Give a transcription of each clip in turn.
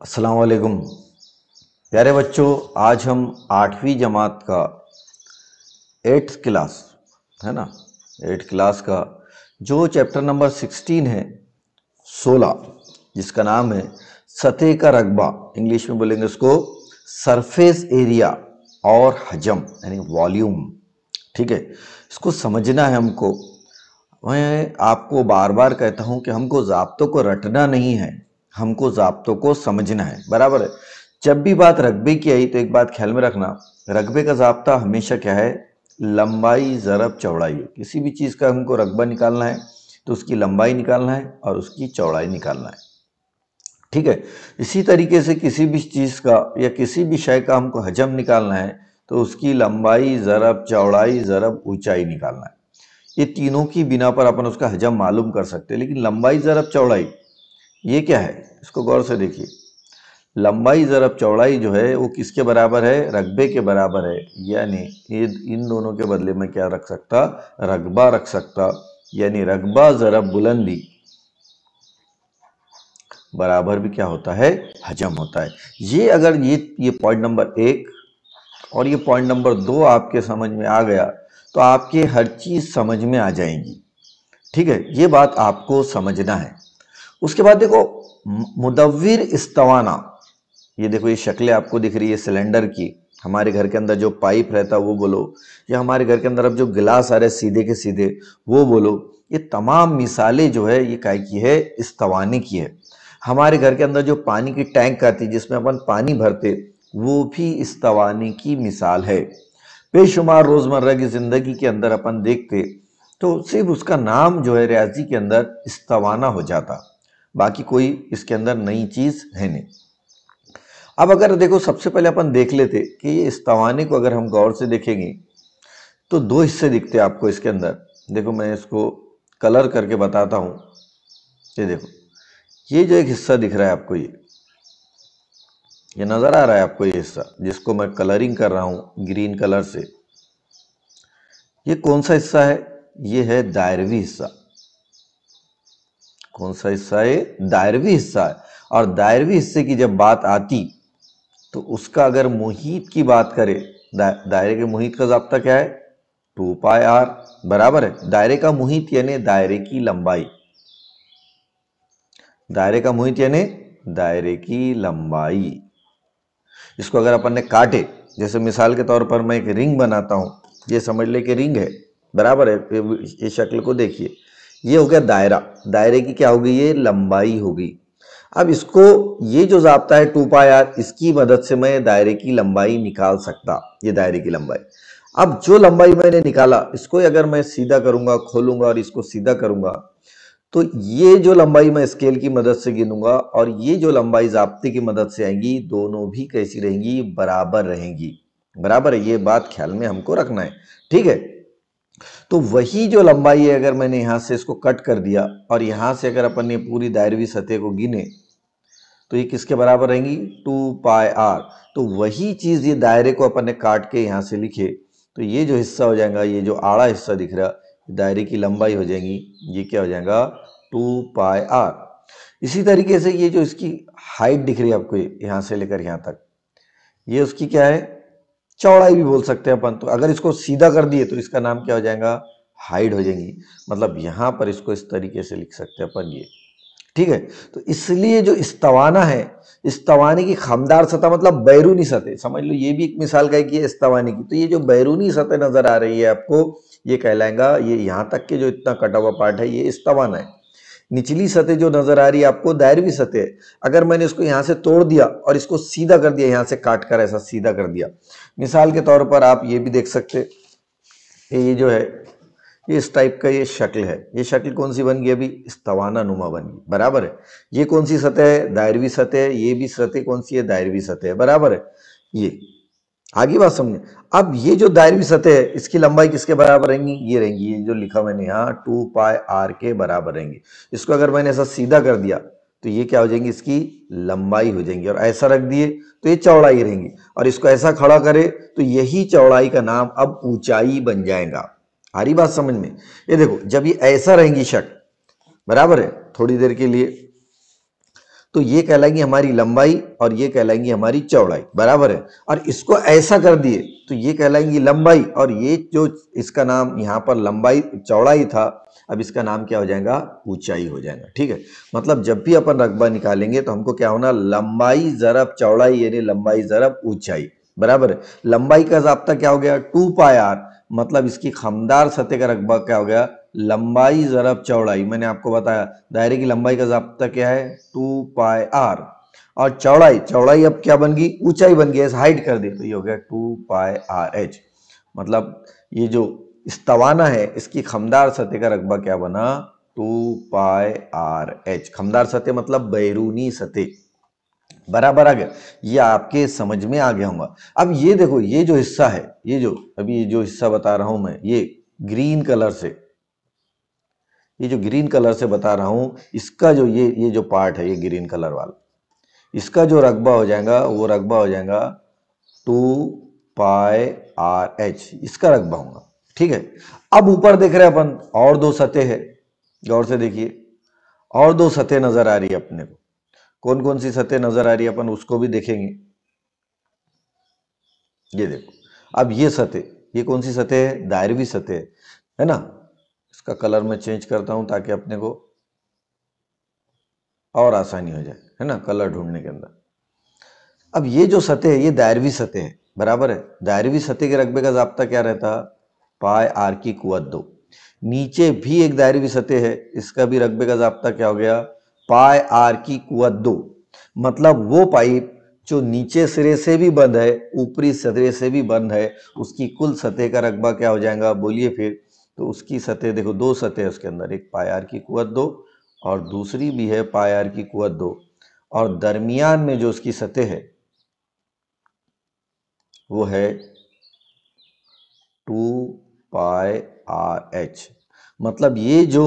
अस्सलाम वालेकुम प्यारे बच्चों। आज हम 8वीं जमात का 8th क्लास है ना 8th क्लास का जो चैप्टर नंबर 16 है 16, जिसका नाम है सतह का रकबा, इंग्लिश में बोलेंगे उसको सरफेस एरिया और हजम यानी वॉल्यूम। ठीक है, इसको समझना है हमको। मैं आपको बार बार कहता हूं कि हमको ज़ाब्तों को रटना नहीं है, हमको ज़ाब्तों को समझना है। बराबर है। जब भी बात रकबे की आई तो एक बात ख्याल में रखना, रकबे का ज़ाब्ता हमेशा क्या है? लंबाई ज़रब चौड़ाई। किसी भी चीज़ का हमको रकबा निकालना है तो उसकी लंबाई निकालना है और उसकी चौड़ाई निकालना है। ठीक है, इसी तरीके से किसी भी चीज़ का या किसी भी शय का हमको हजम निकालना है तो उसकी लंबाई ज़रब चौड़ाई ज़रब ऊंचाई निकालना है। ये तीनों की बिना पर अपन उसका हजम मालूम कर सकते हैं। लेकिन लंबाई ज़रब चौड़ाई ये क्या है, इसको गौर से देखिए। लंबाई ज़रब चौड़ाई जो है वो किसके बराबर है? रकबे के बराबर है। यानी ये इन दोनों के बदले में क्या रख सकता? रकबा रख सकता। यानी रकबा ज़रब बुलंदी बराबर भी क्या होता है? हजम होता है। ये अगर ये पॉइंट नंबर 1 और ये पॉइंट नंबर 2 आपके समझ में आ गया तो आपके हर चीज़ समझ में आ जाएंगी। ठीक है, ये बात आपको समझना है। उसके बाद देखो मुदव्विर इस्तवाना, ये देखो ये शक्लें आपको दिख रही है सिलेंडर की। हमारे घर के अंदर जो पाइप रहता है वो बोलो, या हमारे घर के अंदर अब जो गिलास आ रहे सीधे के सीधे वो बोलो, ये तमाम मिसालें जो है ये काय की है? इस्तवाने की है। हमारे घर के अंदर जो पानी की टैंक आती है जिसमें अपन पानी भरते, वो भी इस्तवाने की मिसाल है। बेशुमार रोजमर्रा की जिंदगी के अंदर अपन देखते तो सिर्फ उसका नाम जो है रियाजी के अंदर इस्तवाना हो जाता, बाकी कोई इसके अंदर नई चीज है नहीं। अब अगर देखो सबसे पहले अपन देख लेते कि ये इस्तवाने को अगर हम गौर से देखेंगे तो दो हिस्से दिखते हैं आपको इसके अंदर। देखो मैं इसको कलर करके बताता हूं। ये देखो, ये जो एक हिस्सा दिख रहा है आपको, ये नजर आ रहा है आपको, ये हिस्सा जिसको मैं कलरिंग कर रहा हूं ग्रीन कलर से, ये कौन सा हिस्सा है? ये है दायरवी हिस्सा। कौन सा हिस्सा है? दायरवी हिस्सा है। और दायरवी हिस्से की जब बात आती तो उसका अगर मुहीत की बात करें, दायरे के मुहीत का ज़ाब्ता क्या है? 2πr बराबर है दायरे का मुहीत यानी दायरे की लंबाई। दायरे का मुहीत यानी दायरे की लंबाई। इसको अगर अपन ने काटे, जैसे मिसाल के तौर पर मैं एक रिंग बनाता हूं, ये समझ ले कि रिंग है, बराबर है। ये शक्ल को देखिए, ये हो गया दायरा। दायरे की क्या होगी? ये लंबाई होगी। अब इसको ये जो ज़ाब्ता है 2πr, इसकी मदद से मैं दायरे की लंबाई निकाल सकता। ये दायरे की लंबाई। अब जो लंबाई मैंने निकाला, इसको अगर मैं सीधा करूंगा, खोलूंगा और इसको सीधा करूंगा, तो ये जो लंबाई मैं स्केल की मदद से गिनूंगा और ये जो लंबाई ज़ाब्ते की मदद से आएंगी, दोनों भी कैसी रहेंगी? बराबर रहेंगी। बराबर है, ये बात ख्याल में हमको रखना है। ठीक है, तो वही जो लंबाई है, अगर मैंने यहां से इसको कट कर दिया और यहां से अगर अपन ने पूरी दायरवी सतह को गिने तो ये किसके बराबर रहेंगी? 2πr। तो वही चीज ये दायरे को अपन ने काट के यहां से लिखे तो ये जो हिस्सा हो जाएगा, ये जो आड़ा हिस्सा दिख रहा, दायरे की लंबाई हो जाएगी। ये क्या हो जाएगा? 2πr। इसी तरीके से ये जो इसकी हाइट दिख रही है आपको, यहां से लेकर यहां तक, ये उसकी क्या है? चौड़ाई भी बोल सकते हैं अपन। तो अगर इसको सीधा कर दिए तो इसका नाम क्या हो जाएगा? हाइट हो जाएगी। मतलब यहां पर इसको इस तरीके से लिख सकते हैं अपन ये। ठीक है, तो इसलिए जो इस्तवाना है, इस्तवाने की खमदार सतह मतलब बैरूनी सतह, समझ लो ये भी एक मिसाल का है कि इस्तवाने की। तो ये जो बैरूनी सतह नजर आ रही है आपको, ये कहलाएगा, ये यहां तक के जो इतना कटा हुआ पार्ट है ये इस्तवाना है। निचली सतह जो नजर आ रही है आपको दायरवी सतह है। अगर मैंने इसको यहां से तोड़ दिया और इसको सीधा कर दिया, यहां से काट कर ऐसा सीधा कर दिया, मिसाल के तौर पर आप ये भी देख सकते, ये जो है ये इस टाइप का ये शक्ल है। ये शक्ल कौन सी बन गई? अभी इस्तवाना नुमा बन गई। बराबर है। ये कौन सी सतह है? दायरवी सतह है। ये भी सतह कौन सी है? दायरवी सतह है। बराबर है। ये आगे बात समझे। अब ये जो दायरवी सतह है, इसकी लंबाई किसके बराबर रहेंगी? ये रहेंगी, ये जो लिखा मैंने यहाँ 2πr के बराबर रहेंगी। इसको अगर मैंने ऐसा सीधा कर दिया तो ये क्या हो जाएंगी? इसकी लंबाई हो जाएंगी। और ऐसा रख दिए तो ये चौड़ाई रहेंगी। और इसको ऐसा खड़ा करे तो यही चौड़ाई का नाम अब ऊंचाई बन जाएगा। आ रही बात समझ में? ये देखो, जब ये ऐसा रहेंगी शक्ल, बराबर है, थोड़ी देर के लिए, तो ये कहलाएंगी हमारी लंबाई और ये कहलाएंगी हमारी चौड़ाई, बराबर है। और इसको ऐसा कर दिए तो ये कहलाएंगी लंबाई, और ये जो इसका नाम यहाँ पर लंबाई चौड़ाई था, अब इसका नाम क्या हो जाएगा, ऊंचाई हो जाएगा। ठीक है, मतलब जब भी अपन रकबा निकालेंगे तो हमको क्या होना, लंबाई जरब चौड़ाई, यानी लंबाई जरब ऊंचाई, बराबर है। लंबाई का जाब्ता क्या हो गया, 2 पाई आर, मतलब इसकी खमदार सतह का रकबा क्या हो गया, लंबाई जरब चौड़ाई। मैंने आपको बताया दायरे की लंबाई का जाब्ता क्या है, 2 पाई आर, और चौड़ाई, चौड़ाई अब क्या बन गई, ऊंचाई बन गई, ऐसे हाइट कर दी तो ये हो गया 2 पाई आर एच। मतलब ये जो इस्तवाना है इसकी खमदार सतह का रकबा क्या बना, 2 पाई आर एच। खमदार सतह मतलब बैरूनी सतह, बराबर आ गया। ये आपके समझ में आ गया होगा। अब ये देखो, ये जो हिस्सा है, ये जो अभी ये जो हिस्सा बता रहा हूं मैं, ये ग्रीन कलर से, ये जो ग्रीन कलर से बता रहा हूं, इसका जो ये जो पार्ट है, ये ग्रीन कलर वाला, इसका जो रकबा हो जाएगा वो रकबा हो जाएगा 2 पाई आर एच, इसका रकबा होगा। ठीक है, अब ऊपर देख रहे हैं अपन और दो सतह है, गौर से देखिए, और दो सतह नजर आ रही है अपने को। कौन कौन सी सतह नजर आ रही है अपन उसको भी देखेंगे। ये देखो, अब ये सतह, ये कौन सी सतह है, दायरवी सतह है ना। इसका कलर मैं चेंज करता हूं ताकि अपने को और आसानी हो जाए, है ना, कलर ढूंढने के अंदर। अब ये जो सतह है ये दायरवी सतह है, बराबर है। दायरवी सतह के रकबे का जाब्ता क्या रहता, पाई आर की कुवत 2। नीचे भी एक दायरवी सतह है, इसका भी रकबे का जाब्ता क्या हो गया, पाई आर की कुवत 2। मतलब वो पाइप जो नीचे सिरे से भी बंद है, ऊपरी सिरे से भी बंद है, उसकी कुल सतह का रकबा क्या हो जाएगा, बोलिए फिर। तो उसकी सतह देखो, दो सतह है उसके अंदर, एक पाई आर की कुवत 2 और दूसरी भी है पाई आर की कुवत 2, और दरमियान में जो उसकी सतह है वो है 2 पाई आर एच। मतलब ये जो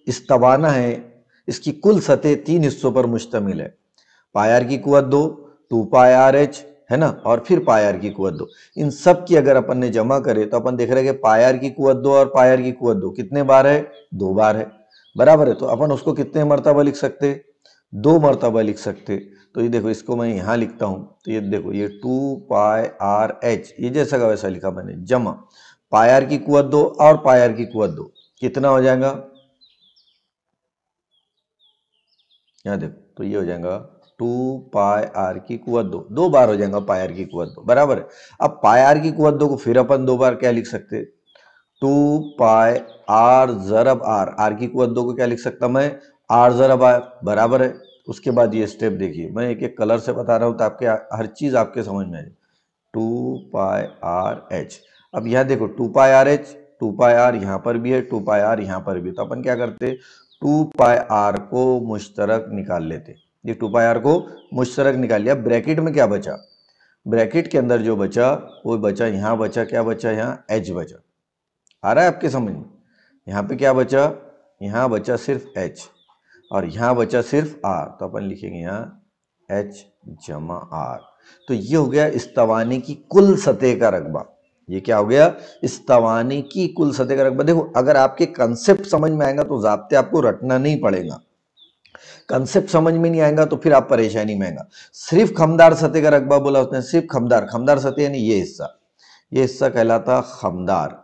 इस्तवाना है इसकी कुल सतह 3 हिस्सों पर मुश्तमिल है, पाई आर की कुवत 2, 2 पाई आर एच, है ना, और फिर पाई आर की कुवत 2। इन सब की अगर अपन ने जमा करे तो अपन देख रहे हैं कि पाई आर की कुवत 2 और पाई आर की कुवत 2 कितने बार है, 2 बार है, बराबर है। तो अपन उसको कितने मर्तबा लिख सकते, 2 मर्तबा लिख सकते। तो ये देखो, इसको मैं यहां लिखता हूं, तो ये देखो, ये 2 पाई आर एच, ये जैसा का वैसा लिखा मैंने, जमा पाई आर की कुवत 2 और पाई आर की कुवत 2, कितना हो जाएगा, यहां देखो, तो ये हो जाएगा 2 पाई आर की कुवत 2, 2 बार हो जाएगा पाई आर की कुवत 2, बराबर है। अब पाई आर की कुवत 2 को फिर अपन 2 बार क्या लिख सकते, 2 पाई आर जरब आर, आर की कुवत 2 को क्या लिख सकता मैं, आर जरब आर, बराबर है। उसके बाद ये स्टेप देखिए, मैं एक एक कलर से बता रहा हूं तो आपके हर चीज आपके समझ में आ जाए। 2 पाई आर एच, अब यहां देखो 2 पाई आर एच, 2 पाई आर यहां पर भी है, 2 पाई आर यहां पर भी, तो अपन क्या करते, 2 पाई आर को मुश्तरक निकाल लेते। ये 2 पाई आर को मुश्तरक निकाल लिया, ब्रैकेट में क्या बचा, ब्रैकेट के अंदर जो बचा वो बचा, यहां बचा, क्या बचा, यहाँ एच बचा। आ रहा है आपके समझ में, यहाँ पे क्या बचा, यहाँ बचा सिर्फ एच और यहाँ बचा सिर्फ आर, तो अपन लिखेंगे यहाँ एच जमा आर। तो ये हो गया इस्तवाने की कुल सतह का रकबा। ये क्या हो गया, इस्तवाने की कुल सतह का रकबा। देखो, अगर आपके कंसेप्ट समझ में आएगा तो जाब्ते आपको रटना नहीं पड़ेगा, कंसेप्ट समझ में नहीं आएगा तो फिर आप परेशानी में आएगा। सिर्फ खमदार सतह का रकबा बोला उसने, सिर्फ खमदार, खमदार सतह यानी ये हिस्सा कहलाता खमदार,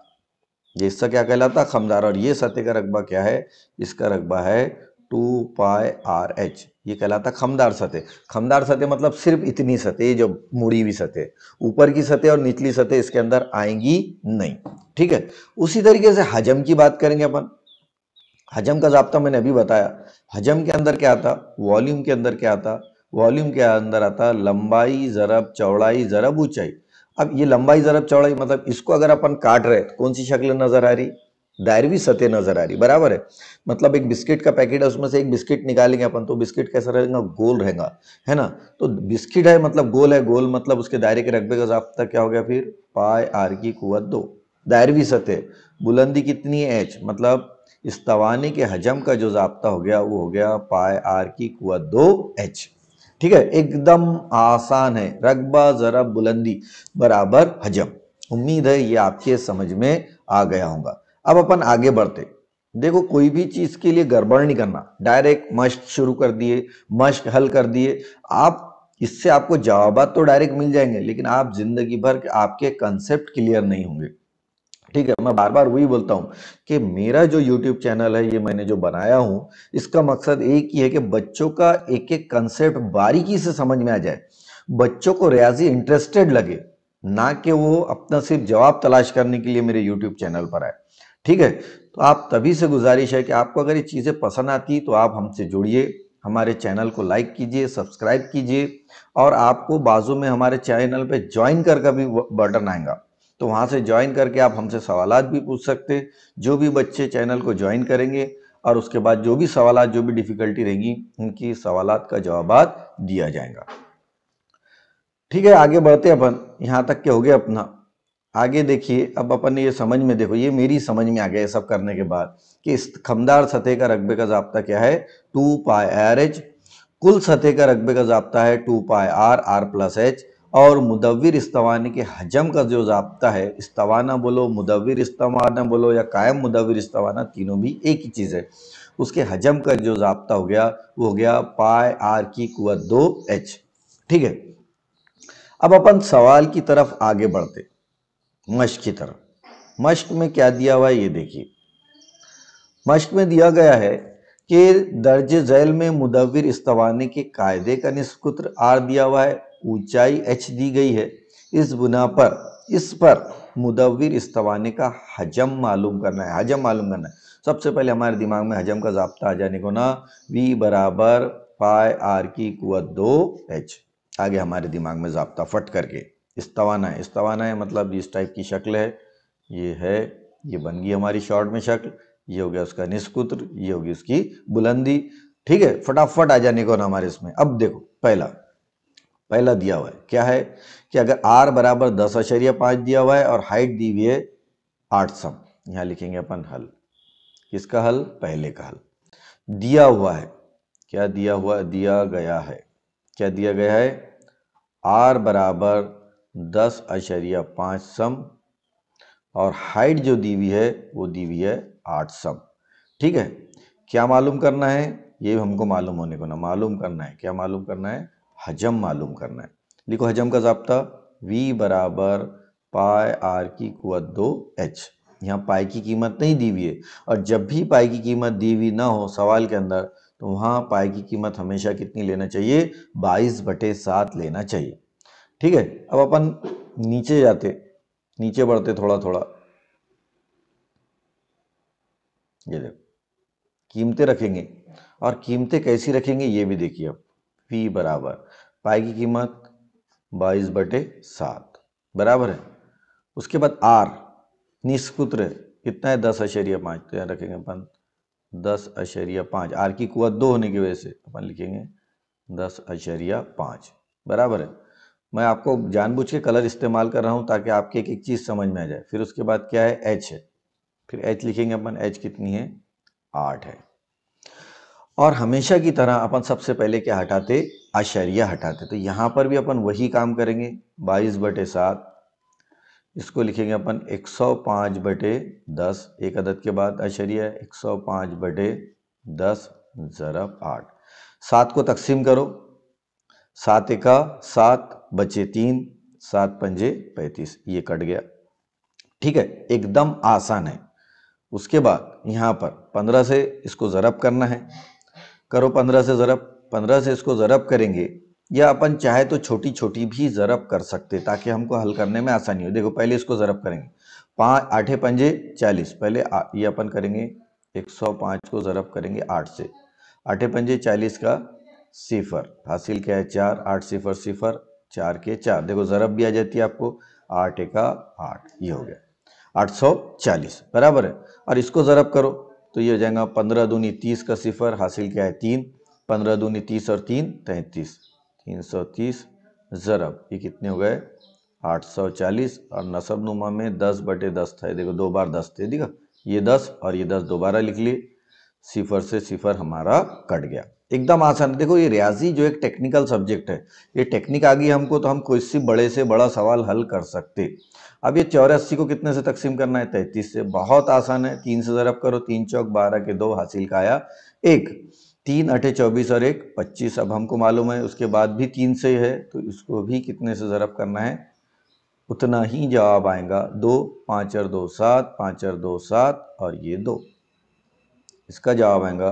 ये हिस्सा क्या कहलाता, खमदार। और ये सतह का रकबा क्या है, इसका रकबा है 2 पाई आर एच, ये कहलाता खमदार सतह। खमदार सतह मतलब सिर्फ इतनी सतह जो मुड़ी हुई सतह, ऊपर की सतह और निचली सतह इसके अंदर आएंगी नहीं। ठीक है, उसी तरीके से हजम की बात करेंगे अपन। हजम का जाब्ता मैंने अभी बताया, हजम के अंदर क्या आता, वॉल्यूम के अंदर क्या आता, वॉल्यूम के अंदर आता लंबाई जरब चौड़ाई जरब ऊंचाई। अब ये लंबाई जरब चौड़ाई मतलब इसको अगर अपन काट रहे तो कौन सी शक्ल नजर आ रही, दायरवी सतह नजर आ रही, बराबर है। मतलब एक बिस्किट का पैकेट है, उसमें से एक बिस्किट निकालेंगे अपन तो बिस्किट कैसा रहेगा, गोल रहेगा, है ना। तो बिस्किट है मतलब गोल है, गोल मतलब उसके दायरे के रकबे का जाब्ता क्या हो गया फिर, पाई आर की कुवत 2। दायरवी सतह, बुलंदी कितनी है एच, मतलब इस तवाने के हजम का जो जाब्ता हो गया वो हो गया पाई आर की कुवत 2 एच। ठीक है, एकदम आसान है, रकबा जरब बुलंदी बराबर हजम। उम्मीद है ये आपके समझ में आ गया होगा। अब अपन आगे बढ़ते, देखो कोई भी चीज के लिए गड़बड़ नहीं करना, डायरेक्ट मस्ट शुरू कर दिए, मस्ट हल कर दिए, आप इससे आपको जवाब तो डायरेक्ट मिल जाएंगे, लेकिन आप जिंदगी भर आपके कंसेप्ट क्लियर नहीं होंगे। ठीक है, मैं बार बार वही बोलता हूं कि मेरा जो YouTube चैनल है, ये मैंने जो बनाया हूं, इसका मकसद एक ही है कि बच्चों का एक एक कंसेप्ट बारीकी से समझ में आ जाए, बच्चों को रियाजी इंटरेस्टेड लगे, ना कि वो अपना सिर्फ जवाब तलाश करने के लिए मेरे YouTube चैनल पर आए। ठीक है, तो आप तभी से गुजारिश है कि आपको अगर ये चीज़ें पसंद आती तो आप हमसे जुड़िए, हमारे चैनल को लाइक कीजिए, सब्सक्राइब कीजिए, और आपको बाजू में हमारे चैनल पे ज्वाइन कर का भी बटन आएगा, तो वहां से ज्वाइन करके आप हमसे सवालात भी पूछ सकते। जो भी बच्चे चैनल को ज्वाइन करेंगे और उसके बाद जो भी सवालात, जो भी डिफिकल्टी रहेंगी, उनकी सवालात का जवाब दिया जाएगा। ठीक है, आगे बढ़ते अपन, यहाँ तक के हो गया अपना। आगे देखिए, अब अपन ने ये समझ में, देखो ये मेरी समझ में आ गया ये सब करने के बाद कि इस खमदार सतह का रकबे का ज़ाब्ता क्या है, 2 पाई आर एच। कुल सतह का रकबे का ज़ाब्ता है 2 पाई आर आर प्लस एच। और मुदव्विर इस्तवाने के हजम का जो ज़ाब्ता है, इस्तवाना बोलो, मुदव्विर इस्तवाना बोलो, या कायम मुदव्विर इस्तवाना, तीनों भी एक ही चीज़ है, उसके हजम का जो ज़ाब्ता हो गया वो हो गया पाई आर की कुवत 2 एच। ठीक है, अब अपन सवाल की तरफ आगे बढ़ते, मश्क की तरफ। मश्क में क्या दिया हुआ है ये देखिए। मश्क में दिया गया है कि दर्जे झैल में मुदव्विर इस्तवाने के कायदे का निस्कुत्र आर दिया हुआ है, ऊंचाई एच दी गई है। इस बुना पर इस पर मुदव्विर इस्तवाने का हजम मालूम करना है। हजम मालूम करना है, सबसे पहले हमारे दिमाग में हजम का ज़ाब्ता आ जाने को ना, V बराबर पाई आर की कुवत 2 एच। आगे हमारे दिमाग में ज़ाब्ता फट करके इस्तवाना है। इस्तवाना है मतलब इस टाइप की शक्ल है, ये है, ये बन गई हमारी शॉर्ट में शक्ल, ये हो गया उसका निस्कुत्र, ये होगी उसकी बुलंदी। ठीक है, फटाफट आ जाने को ना हमारे इसमें। अब देखो पहला दिया हुआ है क्या है कि अगर r बराबर 10.5 दिया हुआ है और हाइट दी हुई है 8 सम, यहाँ लिखेंगे अपन हल। किसका हल? पहले का हल। दिया हुआ है, क्या दिया हुआ? दिया गया है, क्या दिया गया है? r बराबर 10.5 सम और हाइट जो दी हुई है वो दी हुई है 8 सम। ठीक है, क्या मालूम करना है? ये हमको मालूम होने को ना, मालूम करना है, क्या मालूम करना है? हजम मालूम करना है। लिखो हजम का ज़ाब्ता, V बराबर पाई आर की कुवत 2 एच। यहाँ पाई की कीमत नहीं दी हुई है, और जब भी पाई की कीमत दी हुई ना हो सवाल के अंदर, तो वहाँ पाई की कीमत हमेशा कितनी लेना चाहिए? 22/7 लेना चाहिए। ठीक है, अब अपन नीचे जाते, नीचे बढ़ते थोड़ा थोड़ा। ये देखो कीमतें रखेंगे, और कीमतें कैसी रखेंगे ये भी देखिए। अब P बराबर पाई की कीमत 22/7 बराबर है। उसके बाद R निष्कुत्र कितना है? 10.5। तो यहाँ रखेंगे अपन 10.5। आर की कुवत 2 होने की वजह से अपन लिखेंगे 10.5 बराबर है। मैं आपको जानबूझ के कलर इस्तेमाल कर रहा हूँ ताकि आपके एक एक चीज़ समझ में आ जाए। फिर उसके बाद क्या है? H है, फिर H लिखेंगे अपन। H कितनी है? 8 है। और हमेशा की तरह अपन सबसे पहले क्या हटाते? आशरिया हटाते। तो यहाँ पर भी अपन वही काम करेंगे, 22/7। इसको लिखेंगे अपन 105/10, एक अदद के बाद आशरिया, 105/10 ज़रब 8। 7 को तकसीम करो, 7 एका 7, बचे 3, 7 पंजे 35, ये कट गया। ठीक है, एकदम आसान है। उसके बाद यहाँ पर 15 से इसको ज़रब करना है, करो 15 से ज़रब। 15 से इसको ज़रब करेंगे, या अपन चाहे तो छोटी छोटी भी ज़रब कर सकते ताकि हमको हल करने में आसानी हो। देखो पहले इसको ज़रब करेंगे, 5 8 पंजे 40। पहले ये अपन करेंगे 105 को ज़रब करेंगे 8 से, 8 पंजे 40 का सिफर, हासिल क्या है? 4, 8 सिफर सिफर, 4 के 4। देखो ज़रब भी आ जाती है आपको, 8 एका 8, ये हो गया 840 बराबर है। और इसको ज़रब करो तो ये हो जाएगा 15 दूनी 30 का सिफर, हासिल क्या है? 3, 15 दूनी 30 और 3 33, 330 ज़रब, ये कितने हो गए? 840। और नसब नुमा में 10/10 था, देखो 2 बार 10 थे, देखा, ये 10 और ये 10 दोबारा लिख लिए, सिफर से सिफर हमारा कट गया। एकदम आसान है। देखो ये रियाजी जो एक टेक्निकल सब्जेक्ट है, ये टेक्निक आ गई हमको तो हम कोई सी बड़े से बड़ा सवाल हल कर सकते। अब ये 84 को कितने से तकसीम करना है? 33 से। बहुत आसान है, 3 से ज़रब करो, 3 चौक 12 के 2 हासिल का आया 1, 3 अठे 24 और 1 25। अब हमको मालूम है उसके बाद भी 3 से है तो इसको भी कितने से ज़रब करना है? उतना ही जवाब आएगा 2, 5 और 2 7, 5 और 2 7 और ये 2। इसका जवाब आएगा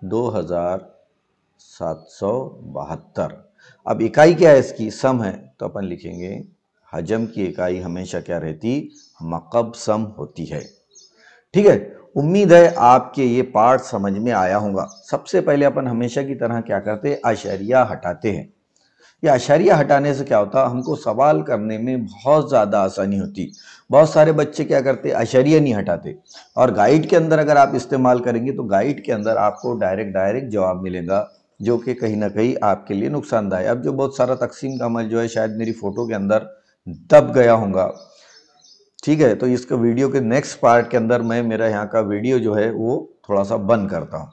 2772। अब इकाई क्या है इसकी? सम है, तो अपन लिखेंगे हजम की इकाई हमेशा क्या रहती? मकब सम होती है। ठीक है, उम्मीद है आपके ये पार्ट समझ में आया होगा। सबसे पहले अपन हमेशा की तरह क्या करते हैं? अशरिया हटाते हैं। ये अशरिया हटाने से क्या होता? हमको सवाल करने में बहुत ज़्यादा आसानी होती। बहुत सारे बच्चे क्या करते? अशरिया नहीं हटाते, और गाइड के अंदर अगर आप इस्तेमाल करेंगे तो गाइड के अंदर आपको डायरेक्ट जवाब मिलेगा, जो कि कहीं ना कहीं आपके लिए नुकसानदायक। अब जो बहुत सारा तकसीम का अमल जो है शायद मेरी फ़ोटो के अंदर दब गया होगा। ठीक है, तो इसका वीडियो के नेक्स्ट पार्ट के अंदर मैं मेरा यहाँ का वीडियो जो है वो थोड़ा सा बंद करता हूँ।